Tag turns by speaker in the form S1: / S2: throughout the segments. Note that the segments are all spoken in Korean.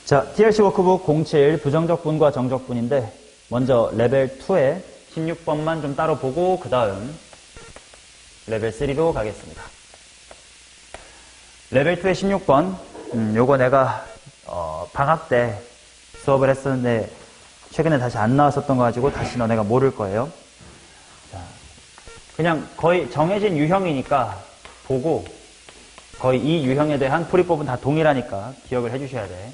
S1: 자, TLC 워크북 07 부정적분과 정적분인데 먼저 레벨 2의 16번만 좀 따로 보고 그 다음 레벨 3로 가겠습니다. 레벨 2의 16번 요거 내가 방학 때 수업을 했었는데 최근에 다시 안 나왔었던 거 가지고 다시 너네가 모를 거예요. 자, 그냥 거의 정해진 유형이니까 보고 거의 이 유형에 대한 풀이법은 다 동일하니까 기억을 해주셔야 돼.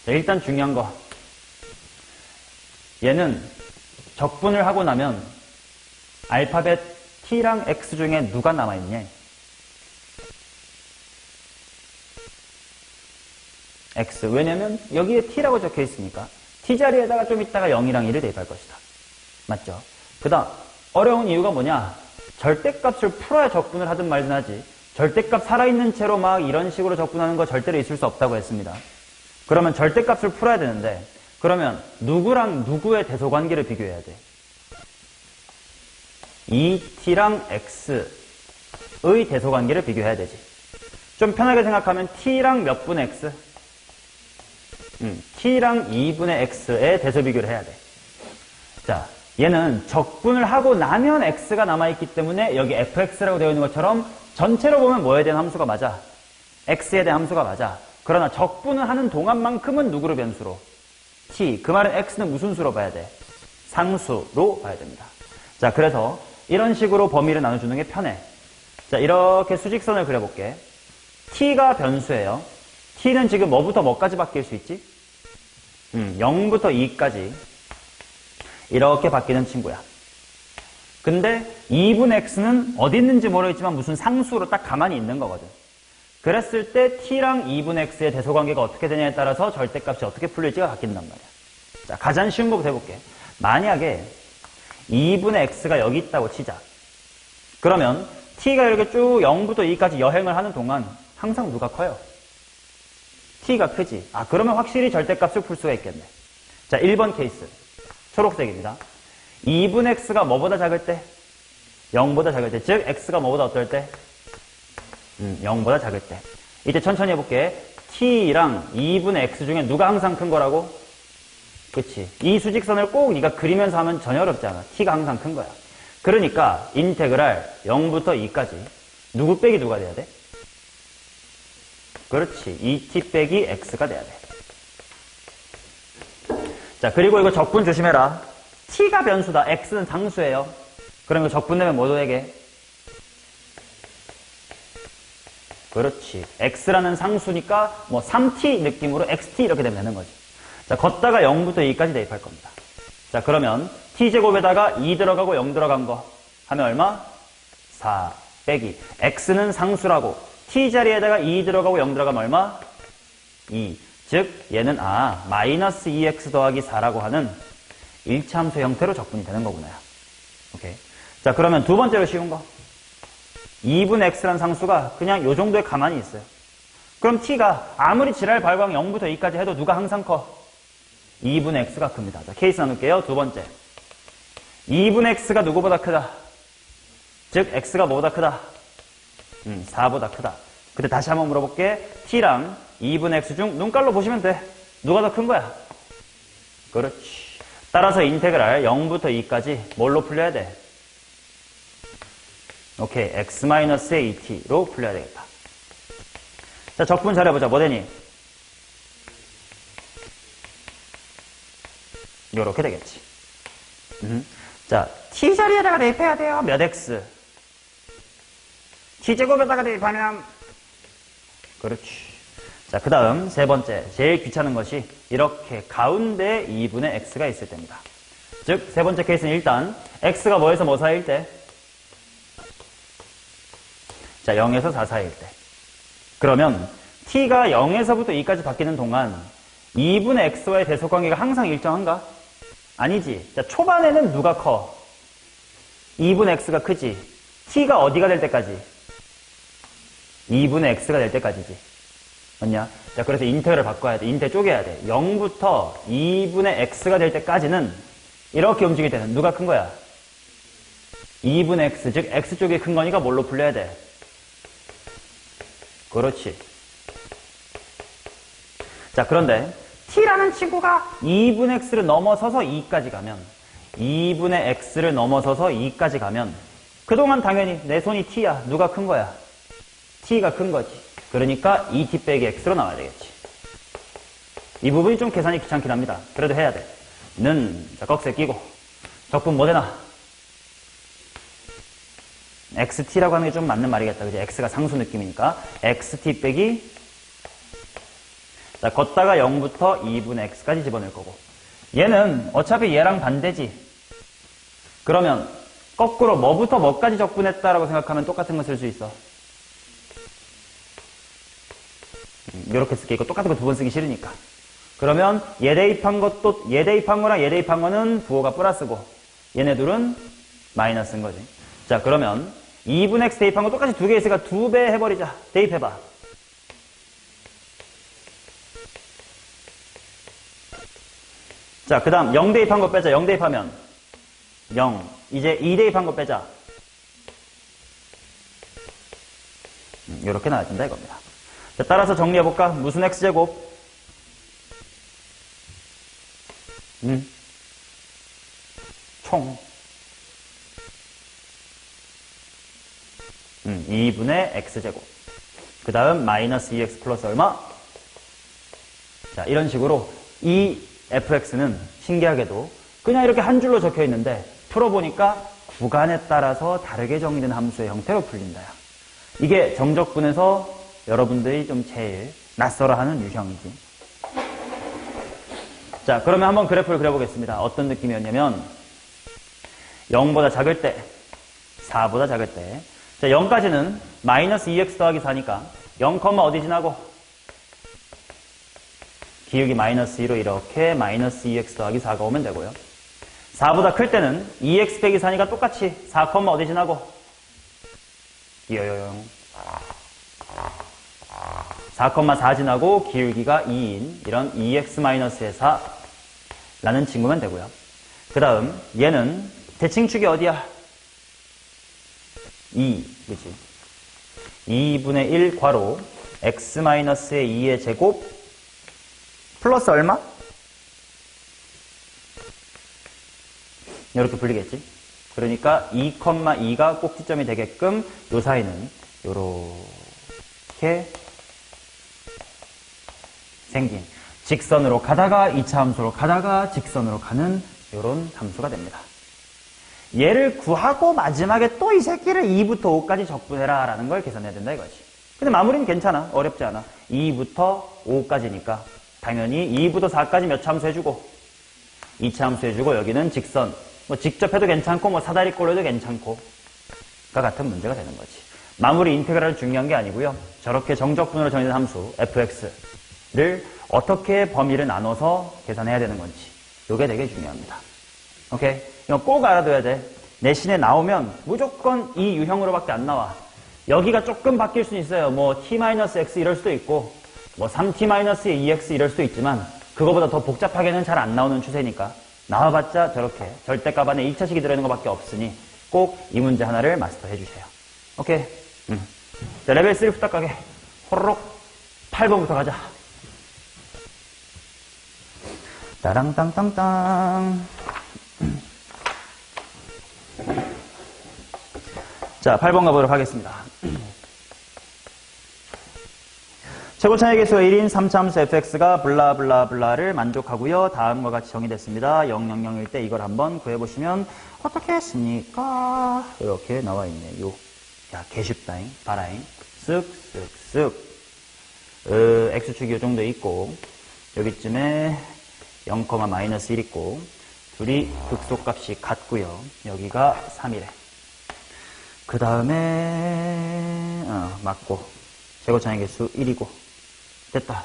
S1: 자, 일단 중요한 거, 얘는 적분을 하고 나면 알파벳 T랑 X 중에 누가 남아있냐? X. 왜냐면 여기에 T라고 적혀 있으니까 T 자리에다가 좀 있다가 0이랑 1을 대입할 것이다. 맞죠? 그 다음 어려운 이유가 뭐냐? 절대값을 풀어야 적분을 하든 말든 하지, 절대값 살아있는 채로 막 이런 식으로 적분하는 거 절대로 있을 수 없다고 했습니다. 그러면 절대값을 풀어야 되는데, 그러면 누구랑 누구의 대소관계를 비교해야 돼? 2t랑 x의 대소관계를 비교해야 되지. 좀 편하게 생각하면 t랑 몇 분의 x? t랑 2분의 x의 대소 비교를 해야 돼. 자, 얘는 적분을 하고 나면 x가 남아있기 때문에 여기 fx라고 되어 있는 것처럼 전체로 보면 뭐에 대한 함수가 맞아? x에 대한 함수가 맞아. 그러나 적분을 하는 동안만큼은 누구로 변수로? t. 그 말은 x는 무슨 수로 봐야 돼? 상수로 봐야 됩니다. 자, 그래서 이런 식으로 범위를 나눠주는 게 편해. 자, 이렇게 수직선을 그려볼게. t가 변수예요. t는 지금 뭐부터 뭐까지 바뀔 수 있지? 0부터 2까지 이렇게 바뀌는 친구야. 근데 2분의 x는 어디 있는지 모르겠지만 무슨 상수로 딱 가만히 있는 거거든. 그랬을 때 t랑 2분의 x의 대소관계가 어떻게 되냐에 따라서 절대값이 어떻게 풀릴지가 바뀐단 말이야. 자, 가장 쉬운 거부터 해볼게. 만약에 2분의 x가 여기 있다고 치자. 그러면 t가 이렇게 쭉 0부터 2까지 여행을 하는 동안 항상 누가 커요? t가 크지. 아, 그러면 확실히 절대값을 풀 수가 있겠네. 자, 1번 케이스. 초록색입니다. 2분의 x가 뭐보다 작을 때? 0보다 작을 때. 즉, x가 뭐보다 어떨 때? 0보다 작을 때. 이제 천천히 해볼게. t랑 2분의 x 중에 누가 항상 큰 거라고? 그치. 이 수직선을 꼭 네가 그리면서 하면 전혀 어렵지 않아. t가 항상 큰 거야. 그러니까 인테그랄 0부터 2까지 누구 빼기 누가 돼야 돼? 그렇지. 2t 빼기 x가 돼야 돼. 자, 그리고 이거 적분 조심해라. t가 변수다. x는 상수예요. 그럼 이거 적분 되면 뭐 되게? 그렇지. x라는 상수니까 뭐 3t 느낌으로 xt 이렇게 되면 되는 거지. 자, 걷다가 0부터 2까지 대입할 겁니다. 자, 그러면 t제곱에다가 2 들어가고 0 들어간 거 하면 얼마? 4 빼기. x는 상수라고 t 자리에다가 2 들어가고 0 들어가면 얼마? 2. 즉 얘는 마이너스 2x 더하기 4라고 하는 일차함수 형태로 적분이 되는 거구나. 오케이. 자, 그러면 두 번째로 쉬운 거. 2분의 x라는 상수가 그냥 요 정도에 가만히 있어요. 그럼 t가 아무리 지랄 발광 0부터 2까지 해도 누가 항상 커? 2분의 x가 큽니다. 자, 케이스 나눌게요. 두 번째. 2분의 x가 누구보다 크다? 즉 x가 뭐보다 크다? 4보다 크다. 근데 다시 한번 물어볼게. t랑 2분의 x 중 눈깔로 보시면 돼. 누가 더 큰 거야? 그렇지. 따라서 인테그랄 0부터 2까지 뭘로 풀려야 돼? 오케이. x-의 2t로 풀려야 되겠다. 자, 적분 잘해보자. 뭐 되니? 요렇게 되겠지. 자, t 자리에다가 대입해야 돼요. 몇 x? t제곱에다가 대입하면 그렇지. 자, 그 다음 세 번째. 제일 귀찮은 것이 이렇게 가운데 2분의 x가 있을 때입니다. 즉, 세 번째 케이스는 일단 x가 뭐에서 뭐 사이일 때? 자, 0에서 4 사이일 때. 그러면 t가 0에서부터 2까지 바뀌는 동안 2분의 x와의 대소관계가 항상 일정한가? 아니지. 자, 초반에는 누가 커? 2분의 x가 크지. t가 어디가 될 때까지? 2분의 x가 될 때까지지. 맞냐? 자, 그래서 인테그를 바꿔야 돼. 인테 쪼개야 돼. 0부터 2분의 x가 될 때까지는 이렇게 움직일 때는 누가 큰 거야? 2분의 x, 즉 x 쪽이 큰 거니까 뭘로 풀려야 돼? 그렇지. 자, 그런데 t라는 친구가 2분의 x를 넘어서서 2까지 가면 2분의 x를 넘어서서 2까지 가면 그동안 당연히 내 손이 t야. 누가 큰 거야? t가 큰 거지. 그러니까 2t 빼기 x로 나와야 되겠지. 이 부분이 좀 계산이 귀찮긴 합니다. 그래도 해야 돼. 는, 자, 꺽쇠 끼고. 적분 뭐 되나? xt 라고 하는 게 좀 맞는 말이겠다. 그지? x가 상수 느낌이니까. xt 빼기. 자, 걷다가 0부터 2분의 x까지 집어넣을 거고. 얘는 어차피 얘랑 반대지. 그러면 거꾸로 뭐부터 뭐까지 적분했다라고 생각하면 똑같은 거 쓸 수 있어. 이렇게 쓸게. 이거 똑같은 거 두 번 쓰기 싫으니까. 그러면 얘 대입한 것도, 얘 대입한 거랑 얘 대입한 거는 부호가 플러스고, 얘네 둘은 마이너스인 거지. 자, 그러면 2분의 x 대입한 거 똑같이 두 개 있으니까 2배 해버리자. 대입해봐. 자, 그 다음 0 대입한 거 빼자. 0 대입하면 0. 이제 2 대입한 거 빼자. 이렇게 나와진다 이겁니다. 자, 따라서 정리해볼까? 무슨 x제곱? 총 2분의 x제곱. 그 다음 마이너스 2x 플러스 얼마? 자, 이런 식으로 이 fx는 신기하게도 그냥 이렇게 한 줄로 적혀 있는데 풀어보니까 구간에 따라서 다르게 정의된 함수의 형태로 풀린다. 이게 정적분에서 여러분들이 좀 제일 낯설어하는 유형이지. 자, 그러면 한번 그래프를 그려보겠습니다. 어떤 느낌이었냐면 0보다 작을 때, 4보다 작을 때. 자, 0까지는 마이너스 2x 더하기 4니까 0, 어디 지나고? 기울기 마이너스 2로 이렇게 마이너스 2x 더하기 4가 오면 되고요. 4보다 클 때는 2x 빼기 4니까 똑같이 4, 어디 지나고? 요요용. 4,4 지나고 기울기가 2인 이런 2x-의 4라는 친구면 되고요. 그 다음 얘는 대칭축이 어디야? 2, 그치? 2분의 1 괄호 x-의 2의 제곱 플러스 얼마? 이렇게 불리겠지? 그러니까 2,2가 꼭지점이 되게끔 요 사이는 요렇게 생긴 직선으로 가다가 2차 함수로 가다가 직선으로 가는 요런 함수가 됩니다. 얘를 구하고 마지막에 또 이 새끼를 2부터 5까지 적분해라 라는 걸 계산해야 된다 이거지. 근데 마무리는 괜찮아. 어렵지 않아. 2부터 5까지니까 당연히 2부터 4까지 몇 차 함수 해주고 2차 함수 해주고 여기는 직선 뭐 직접 해도 괜찮고 뭐 사다리꼴로 해도 괜찮고 가 같은 문제가 되는 거지. 마무리 인테그랄 중요한 게 아니고요. 저렇게 정적분으로 정의된 함수 fx를 어떻게 범위를 나눠서 계산해야 되는 건지 이게 되게 중요합니다. 오케이? 이거 꼭 알아둬야 돼. 내신에 나오면 무조건 이 유형으로밖에 안 나와. 여기가 조금 바뀔 수는 있어요. 뭐 t-x 이럴 수도 있고 뭐 3t-2x 이럴 수도 있지만 그거보다 더 복잡하게는 잘 안 나오는 추세니까 나와봤자 저렇게 절대값 안에 1차식이 들어있는 것밖에 없으니 꼭 이 문제 하나를 마스터해 주세요. 오케이? 자, 레벨 3 부탁하게 호로록 8번부터 가자. 따랑땅땅땅. 자, 8번 가보도록 하겠습니다. 최고 차이 개수가 1인 3차 함수 fx가 블라블라블라를 만족하고요. 다음과 같이 정의됐습니다. 0,0,0일 때 이걸 한번 구해보시면 어떻게 했습니까? 이렇게 나와 있네요. 야, 개쉽다잉. 봐라잉. 쓱쓱쓱. x축이 이 정도 있고 여기쯤에 0,-1 있고 둘이 극소값이 같고요. 여기가 3이래. 그 다음에 맞고 최고차이 개수 1이고 됐다.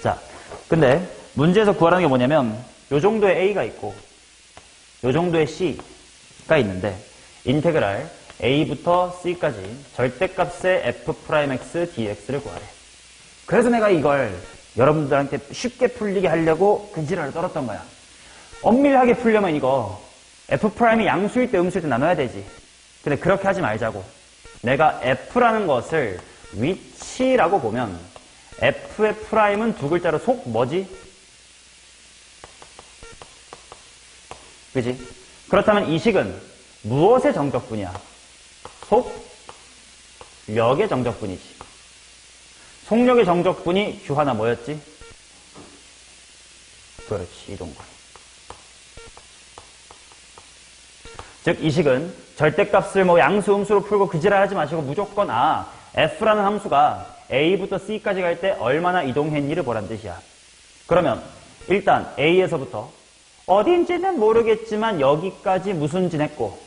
S1: 자, 근데 문제에서 구하라는 게 뭐냐면 요 정도의 a가 있고 요 정도의 c가 있는데 인테그랄 a부터 c까지 절대값의 f'x dx를 구하래. 그래서 내가 이걸 여러분들한테 쉽게 풀리게 하려고 근지랄을 떨었던 거야. 엄밀하게 풀려면 이거 f'이 양수일 때 음수일 때 나눠야 되지. 근데 그렇게 하지 말자고. 내가 f라는 것을 위치라고 보면 f의 프라임은 두 글자로 속 뭐지? 그지? 그렇다면 이 식은 무엇의 정적분이야? 속력의 정적분이지. 속력의 정적분이 규하나 뭐였지? 그렇지, 이동건. 즉, 이 식은 절대값을 뭐 양수, 음수로 풀고 그 지랄하지 마시고 무조건 f라는 함수가 a부터 c까지 갈 때 얼마나 이동했니를 보란 뜻이야. 그러면 일단 a에서부터 어딘지는 모르겠지만 여기까지 무슨 진했고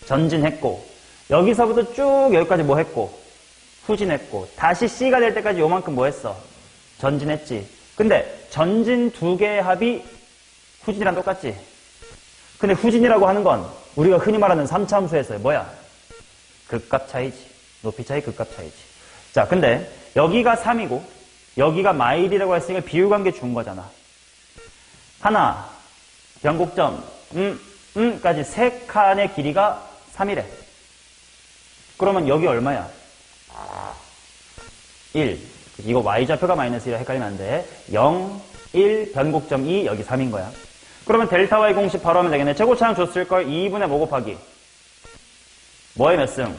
S1: 전진했고 여기서부터 쭉 여기까지 뭐 했고 후진했고 다시 c가 될 때까지 요만큼 뭐 했어? 전진했지. 근데 전진 두 개의 합이 후진이랑 똑같지. 근데 후진이라고 하는 건 우리가 흔히 말하는 3차 함수에서 뭐야? 극값 차이지. 높이 차이, 극값 차이지. 자, 근데 여기가 3이고 여기가 마일이라고 했으니까 비율관계 준 거잖아. 하나, 변곡점, 까지 세 칸의 길이가 3이래. 그러면 여기 얼마야? 1. 이거 y좌표가 마이너스 1이라 헷갈리면 안 돼. 0, 1, 변곡점 2, 여기 3인 거야. 그러면 델타 y 공식 바로 하면 되겠네. 최고차항 줬을걸 2분의 뭐 곱하기? 뭐의 몇 승?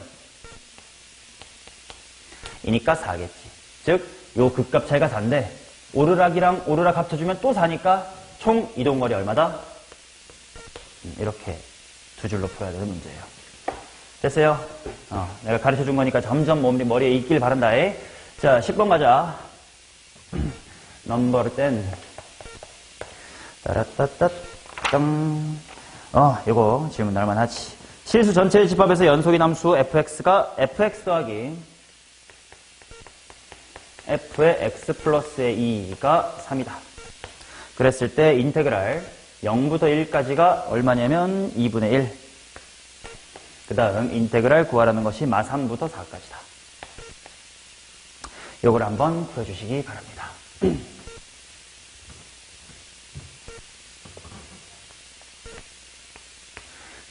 S1: 이니까 4겠지. 즉, 요 극값 차이가 4인데 오르락이랑 오르락 합쳐주면 또 4니까 총 이동거리 얼마다? 이렇게 두 줄로 풀어야 되는 문제예요. 됐어요? 내가 가르쳐준 거니까 점점 머리에 있길 바란다. 자, 10번 가자. 넘버 10. 따라따따땅. 요거 질문 날만 하지. 실수 전체의 집합에서 연속인 함수 fx가 fx 더하기 f의 x 플러스의 2가 3이다. 그랬을 때 인테그랄 0부터 1까지가 얼마냐면 2분의 1. 그 다음 인테그랄 구하라는 것이 마 3부터 4까지다. 요걸 한번 풀어주시기 바랍니다.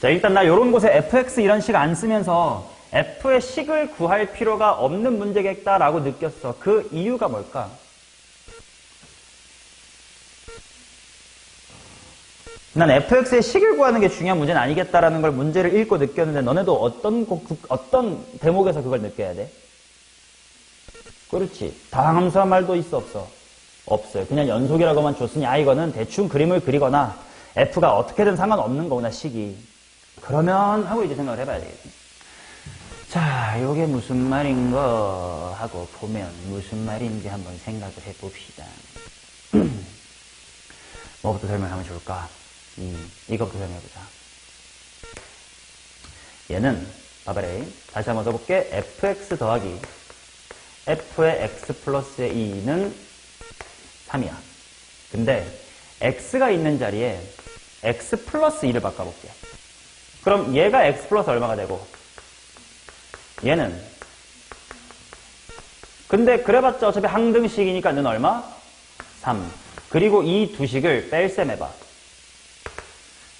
S1: 자, 일단 나 요런 곳에 fx 이런 식 안 쓰면서 f의 식을 구할 필요가 없는 문제겠다라고 느꼈어. 그 이유가 뭘까? 난 fx의 식을 구하는 게 중요한 문제는 아니겠다라는 걸 문제를 읽고 느꼈는데 너네도 어떤 대목에서 그걸 느껴야 돼? 그렇지. 다항함수한 말도 있어 없어? 없어요. 그냥 연속이라고만 줬으니 이거는 대충 그림을 그리거나 f가 어떻게든 상관없는 거구나 식이. 그러면 하고 이제 생각을 해봐야 되겠지. 자, 요게 무슨 말인가 하고 보면 무슨 말인지 한번 생각을 해봅시다. 뭐부터 설명하면 좋을까? 이거부터 설명해보자. 얘는 봐봐래. 다시 한번 써볼게. fx 더하기 f의 x 플러스의 2는 3이야. 근데 x가 있는 자리에 x 플러스 2를 바꿔볼게. 그럼 얘가 x 플러스 얼마가 되고 얘는 근데 그래봤자 어차피 항등식이니까 는 얼마? 3. 그리고 이 두 식을 뺄셈 해봐.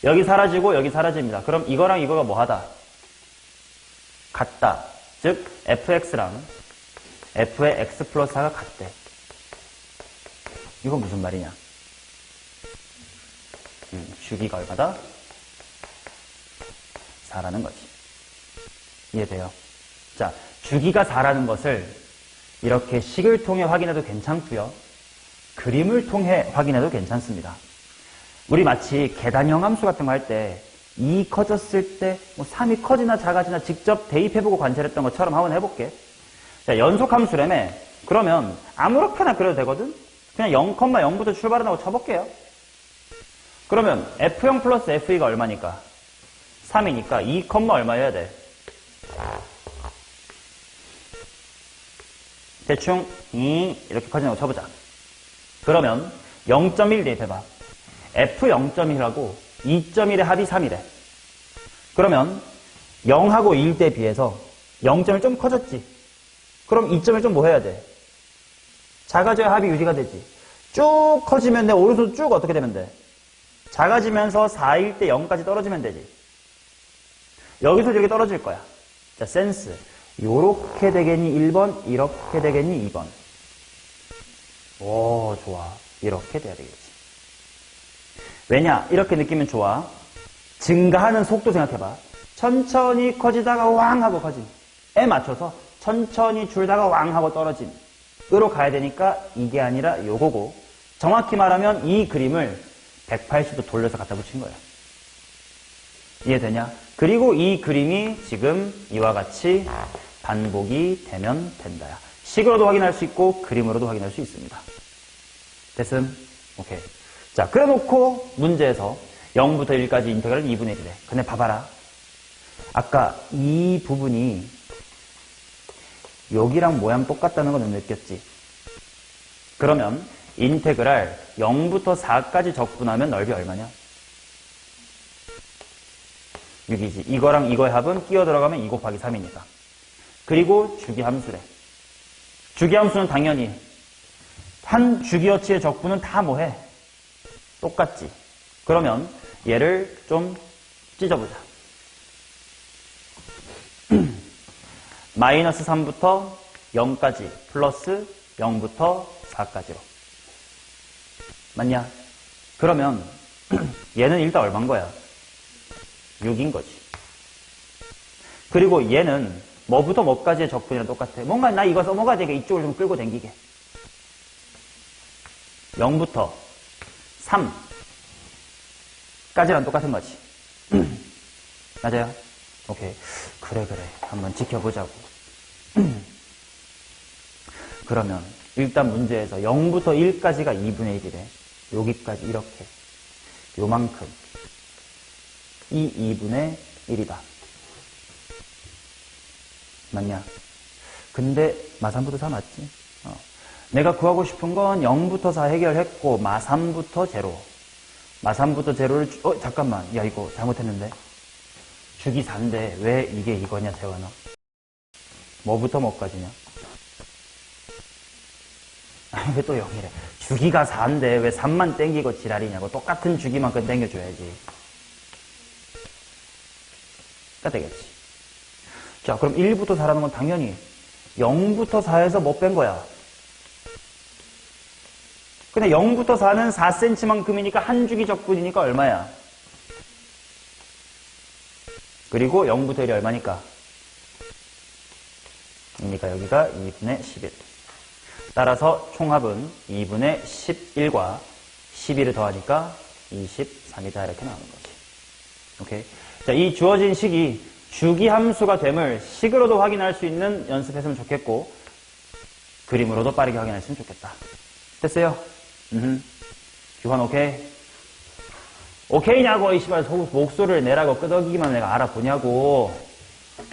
S1: 여기 사라지고 여기 사라집니다. 그럼 이거랑 이거가 뭐하다? 같다. 즉 fx랑 f의 x 플러스 4가 같대. 이건 무슨 말이냐? 주기가 얼마다? 4라는 거지. 이해돼요? 자, 주기가 4라는 것을 이렇게 식을 통해 확인해도 괜찮고요. 그림을 통해 확인해도 괜찮습니다. 우리 마치 계단형 함수 같은 거 할 때 2 커졌을 때 뭐 3이 커지나 작아지나 직접 대입해보고 관찰했던 것처럼 한번 해볼게. 자, 연속 함수라며. 그러면 아무렇게나 그려도 되거든? 그냥 0,0부터 출발한다고 쳐볼게요. 그러면 f0 플러스 f2가 얼마니까? 3이니까 2, 얼마여야 돼? 대충 2 이렇게 커진다고 쳐보자. 그러면 0.1 대입해봐. f0.1하고 2.1의 합이 3이래. 그러면 0하고 1대 비해서 0.1 좀 커졌지. 그럼 2.1 좀 뭐 해야 돼? 작아져야 합이 유지가 되지. 쭉 커지면 내 오른손 쭉 어떻게 되면 돼? 작아지면서 4일 때 0까지 떨어지면 되지. 여기서 이렇게 떨어질 거야. 자, 센스. 요렇게 되겠니 1번, 이렇게 되겠니 2번. 오, 좋아. 이렇게 돼야 되겠지. 왜냐? 이렇게 느끼면 좋아. 증가하는 속도 생각해봐. 천천히 커지다가 왕 하고 커짐에 맞춰서 천천히 줄다가 왕 하고 떨어짐으로 가야 되니까 이게 아니라 요거고, 정확히 말하면 이 그림을 180도 돌려서 갖다 붙인 거야. 이해되냐? 그리고 이 그림이 지금 이와 같이 반복이 되면 된다야. 식으로도 확인할 수 있고 그림으로도 확인할 수 있습니다. 됐음? 오케이. 자, 그래놓고 문제에서 0부터 1까지 인테그랄 2분의 1이래. 근데 봐봐라. 아까 이 부분이 여기랑 모양 똑같다는 건 느꼈지? 그러면 인테그랄 0부터 4까지 적분하면 넓이 얼마냐? 6이지. 이거랑 이거의 합은 끼어 들어가면 2 곱하기 3이니까. 그리고 주기함수래. 주기함수는 당연히 한 주기어치의 적분은 다 뭐해? 똑같지. 그러면 얘를 좀 찢어보자. 마이너스 3부터 0까지 플러스 0부터 4까지로. 맞냐? 그러면 얘는 일단 얼마인 거야? 6인 거지. 그리고 얘는 뭐부터 뭐까지의 적분이랑 똑같아. 뭔가 나 이거 써먹어야 되게 이쪽을 좀 끌고 당기게. 0부터 3까지랑 똑같은 거지. 맞아요? 오케이. 그래. 한번 지켜보자고. 그러면 일단 문제에서 0부터 1까지가 2분의 1이래. 여기까지 이렇게. 요만큼. 이 2분의 1이다. 맞냐? 근데 마3부터 4 맞지? 내가 구하고 싶은 건 0부터 4 해결했고 마3부터 제로. 마3부터 제로를 잠깐만. 야, 이거 잘못했는데. 주기 4인데 왜 이게 이거냐, 재환아? 뭐부터 뭐까지냐? 아니, 왜 또 0이래? 주기가 4인데 왜 3만 땡기고 지랄이냐고. 똑같은 주기만큼 땡겨줘야지. 가 되겠지. 자, 그럼 1부터 4라는 건 당연히 0부터 4에서 뭐 뺀 거야? 근데 0부터 4는 4cm만큼이니까 한 주기 적분이니까 얼마야? 그리고 0부터 1이 얼마니까? 그러니까 여기가 2분의 11. 따라서 총합은 2분의 11과 11을 더하니까 23이다. 이렇게 나오는 거지. 오케이. 자, 이 주어진 식이 주기함수가 됨을 식으로도 확인할 수 있는 연습했으면 좋겠고, 그림으로도 빠르게 확인했으면 좋겠다. 됐어요? 규환 오케이? 오케이냐고, 이 씨발, 목소리를 내라고 끄덕이기만 내가 알아보냐고.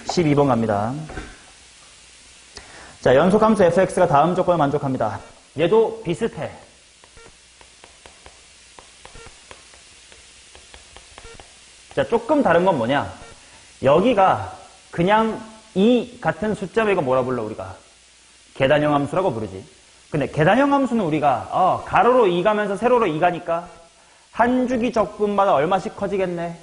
S1: 12번 갑니다. 자, 연속함수 fx가 다음 조건을 만족합니다. 얘도 비슷해. 자, 조금 다른 건 뭐냐? 여기가 그냥 이 같은 숫자면 이거 뭐라 불러, 우리가? 계단형 함수라고 부르지. 근데 계단형 함수는 우리가 가로로 2 가면서 세로로 2 가니까 한 주기 적분마다 얼마씩 커지겠네?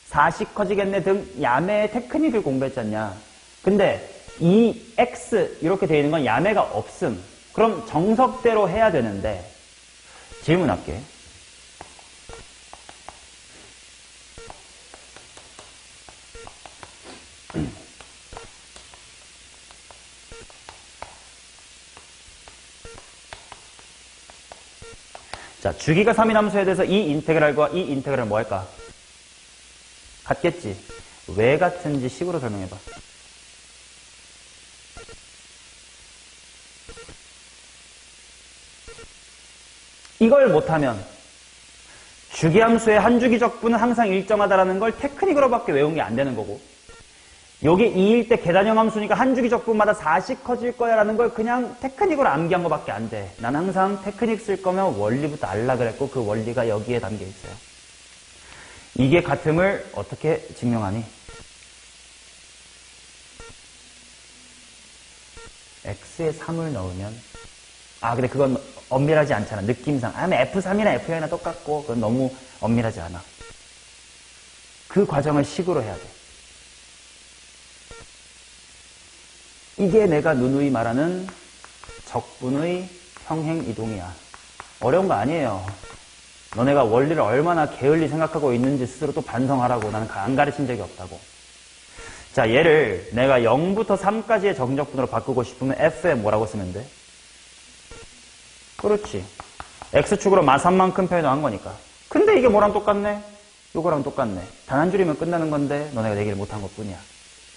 S1: 4씩 커지겠네 등 야매의 테크닉을 공부했잖냐. 근데 이 x 이렇게 되어 있는 건 야매가 없음. 그럼 정석대로 해야 되는데 질문할게. 자, 주기가 3인 함수에 대해서 이 인테그랄과 이 인테그랄 뭐 할까? 같겠지? 왜 같은지 식으로 설명해봐. 이걸 못하면 주기함수의 한 주기 적분은 항상 일정하다라는 걸 테크닉으로밖에 외운 게 안 되는 거고, 요게 2일 때 계단형 함수니까 한 주기 적분마다 4씩 커질 거야 라는 걸 그냥 테크닉으로 암기한 거밖에 안 돼. 난 항상 테크닉 쓸 거면 원리부터 알라 그랬고 그 원리가 여기에 담겨 있어요. 이게 같음을 어떻게 증명하니? x에 3을 넣으면, 근데 그건 엄밀하지 않잖아. 느낌상. F3이나 F0이나 똑같고 그건 너무 엄밀하지 않아. 그 과정을 식으로 해야 돼. 이게 내가 누누이 말하는 적분의 평행이동이야. 어려운 거 아니에요. 너네가 원리를 얼마나 게을리 생각하고 있는지 스스로 또 반성하라고. 나는 안 가르친 적이 없다고. 자, 얘를 내가 0부터 3까지의 정적분으로 바꾸고 싶으면 f에 뭐라고 쓰면 돼? 그렇지. x축으로 마산만큼 표현한 거니까. 근데 이게 뭐랑 똑같네? 요거랑 똑같네. 단 한 줄이면 끝나는 건데 너네가 내기를 못한 것뿐이야.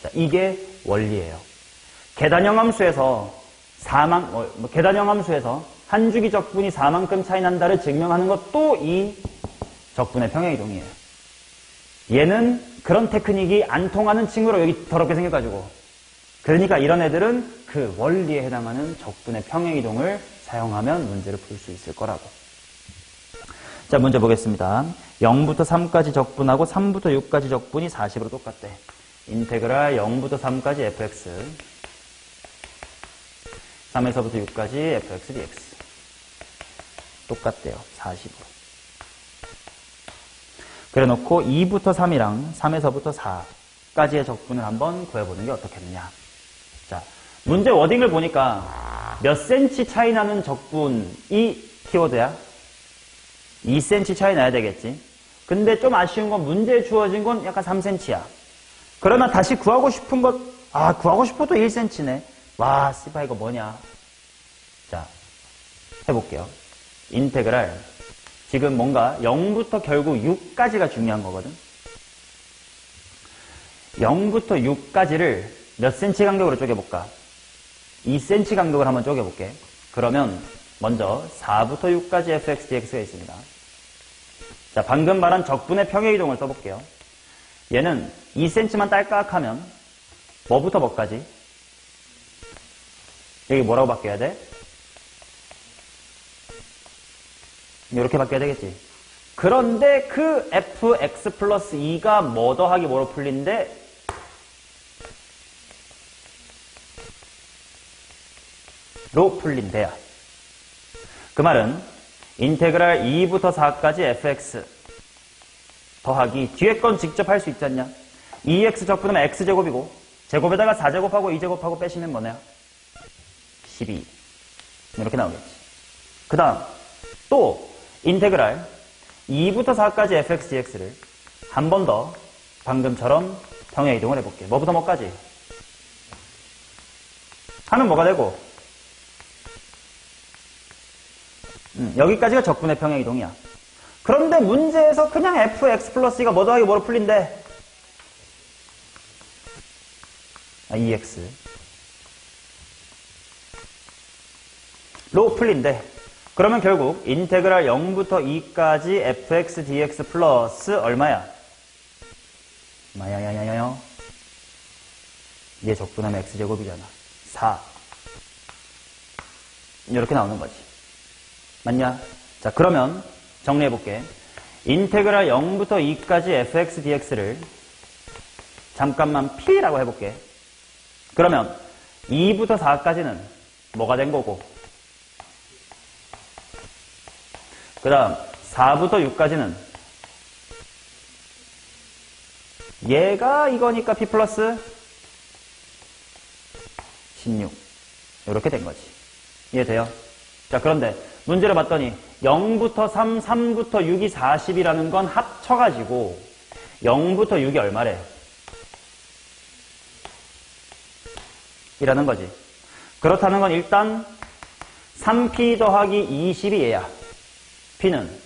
S1: 자, 이게 원리예요. 계단형 함수에서 계단형 함수에서 한 주기 적분이 4만큼 차이 난다를 증명하는 것도 이 적분의 평행이동이에요. 얘는 그런 테크닉이 안 통하는 친구로 여기 더럽게 생겨가지고. 그러니까 이런 애들은 그 원리에 해당하는 적분의 평행이동을 사용하면 문제를 풀 수 있을 거라고. 자, 문제 보겠습니다. 0부터 3까지 적분하고 3부터 6까지 적분이 40으로 똑같대. 인테그랄 0부터 3까지 fx 3에서부터 6까지 fx dx 똑같대요. 40으로. 그래 놓고 2부터 3이랑 3에서부터 4까지의 적분을 한번 구해보는 게 어떻겠느냐. 자, 문제 워딩을 보니까 몇 cm 차이 나는 적분이 키워드야? 2cm 차이 나야 되겠지. 근데 좀 아쉬운 건 문제에 주어진 건 약간 3cm야. 그러나 다시 구하고 싶은 것, 구하고 싶어도 1cm네. 와, 씨발 이거 뭐냐. 자, 해볼게요. 인테그랄. 지금 뭔가 0부터 결국 6까지가 중요한 거거든. 0부터 6까지를 몇 cm 간격으로 쪼개볼까? 2cm 간격을 한번 쪼개볼게. 그러면 먼저 4부터 6까지 fx dx가 있습니다. 자, 방금 말한 적분의 평행이동을 써볼게요. 얘는 2cm만 딸깍 하면 뭐부터 뭐까지? 여기 뭐라고 바뀌어야 돼? 이렇게 바뀌어야 되겠지. 그런데 그 fx 플러스 2가 뭐 더하기 뭐로 풀린데? 로 풀린대야. 그 말은 인테그랄 2부터 4까지 fx 더하기 뒤에 건 직접 할 수 있지 않냐? 2x 적분하면 x제곱이고 제곱에다가 4제곱하고 2제곱하고 빼시면 뭐냐? 12 이렇게 나오겠지. 그 다음 또 인테그랄 2부터 4까지 fx dx를 한 번 더 방금처럼 평행이동을 해볼게. 뭐부터 뭐까지? 하면 뭐가 되고? 여기까지가 적분의 평행이동이야. 그런데 문제에서 그냥 fx 플러스 2가 뭐 더하기 뭐로 풀린대? 2x 로 풀린대. 그러면 결국 인테그랄 0부터 2까지 fx dx 플러스 얼마야? 마야야야야야. 얘 적분하면 x제곱이잖아. 4 이렇게 나오는 거지. 맞냐? 자, 그러면 정리해볼게. 인테그랄 0부터 2까지 fx dx를 잠깐만 p라고 해볼게. 그러면 2부터 4까지는 뭐가 된 거고, 그 다음 4부터 6까지는 얘가 이거니까 p 플러스 16 이렇게 된 거지. 이해돼요? 자, 그런데 문제를 봤더니 0부터 3, 3부터 6이 40이라는 건 합쳐가지고 0부터 6이 얼마래? 이라는 거지. 그렇다는 건 일단 3p 더하기 20이 얘야. p는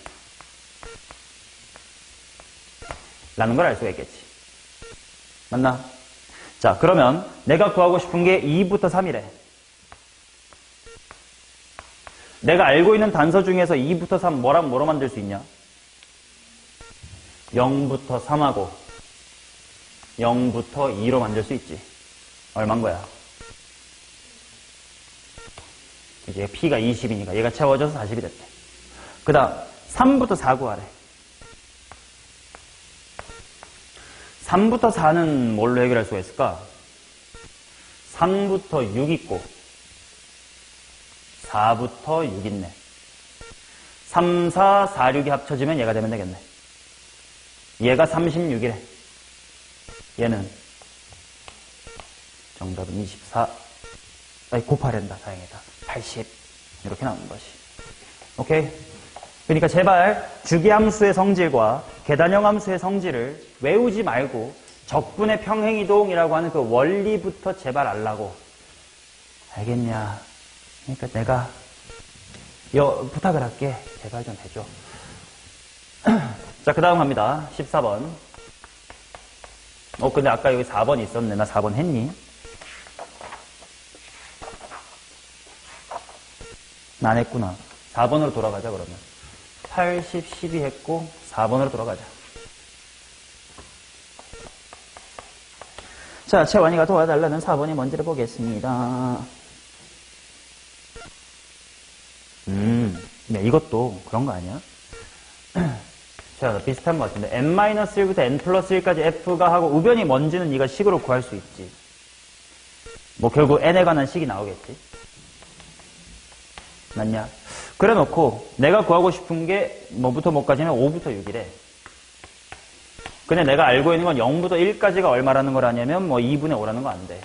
S1: 라는 걸 알 수가 있겠지. 맞나? 자, 그러면 내가 구하고 싶은 게 2부터 3이래. 내가 알고 있는 단서 중에서 2부터 3 뭐랑 뭐로 만들 수 있냐? 0부터 3하고 0부터 2로 만들 수 있지. 얼만 거야? 이제 p가 20이니까 얘가 채워져서 40이 됐대. 그 다음 3부터 4 구하래. 3부터 4는 뭘로 해결할 수가 있을까? 3부터 6 있고 4부터 6 있네. 3, 4, 4, 6이 합쳐지면 얘가 되면 되겠네. 얘가 36이래. 얘는 정답은 24. 아니, 곱하랜다. 다행이다. 80. 이렇게 나오는 것이. 오케이? 그러니까 제발 주기함수의 성질과 계단형 함수의 성질을 외우지 말고 적분의 평행이동이라고 하는 그 원리부터 제발 알라고. 알겠냐? 그러니까 내가 부탁을 할게. 제발 좀 해줘. 자, 그 다음 갑니다. 14번. 근데 아까 여기 4번 있었네. 나 4번 했니? 안 했구나. 4번으로 돌아가자, 그러면. 80, 12 했고, 4번으로 돌아가자. 자, 채원이가 도와달라는 4번이 뭔지를 보겠습니다. 네, 이것도 그런 거 아니야? 자, 비슷한 것 같은데. n-1부터 n 플러스 1까지 f가 하고 우변이 뭔지는 네가 식으로 구할 수 있지. 뭐 결국 n에 관한 식이 나오겠지. 맞냐? 그래 놓고 내가 구하고 싶은 게 뭐부터 뭐까지는 5부터 6이래. 근데 내가 알고 있는 건 0부터 1까지가 얼마라는 걸 아냐면 뭐 2분의 5라는 거 안 돼.